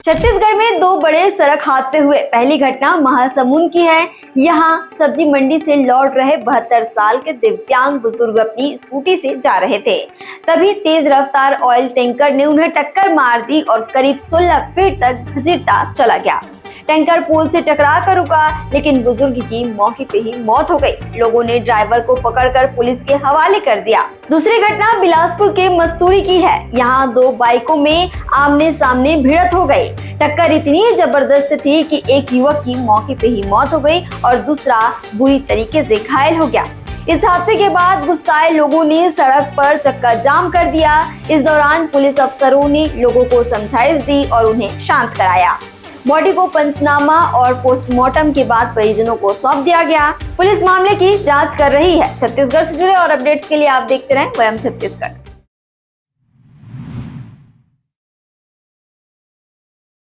छत्तीसगढ़ में दो बड़े सड़क हादसे हुए। पहली घटना महासमुंद की है। यहाँ सब्जी मंडी से लौट रहे 72 साल के दिव्यांग बुजुर्ग अपनी स्कूटी से जा रहे थे। तभी तेज रफ्तार ऑयल टैंकर ने उन्हें टक्कर मार दी और करीब 16 फीट तक घसीटता चला गया। टैंकर पुल से टकरा कर रुका, लेकिन बुजुर्ग की मौके पे ही मौत हो गई। लोगों ने ड्राइवर को पकड़कर पुलिस के हवाले कर दिया। दूसरी घटना बिलासपुर के मस्तूरी की है। यहाँ दो बाइकों में आमने सामने भिड़त हो गई। टक्कर इतनी जबरदस्त थी कि एक युवक की मौके पे ही मौत हो गई और दूसरा बुरी तरीके से घायल हो गया। इस हादसे के बाद गुस्साए लोगों ने सड़क पर चक्का जाम कर दिया। इस दौरान पुलिस अफसरों ने लोगों को समझाइश दी और उन्हें शांत कराया। बॉडी को पंचनामा और पोस्टमार्टम के बाद परिजनों को सौंप दिया गया। पुलिस मामले की जांच कर रही है। छत्तीसगढ़ से जुड़े और अपडेट्स के लिए आप देखते रहें वयम छत्तीसगढ़।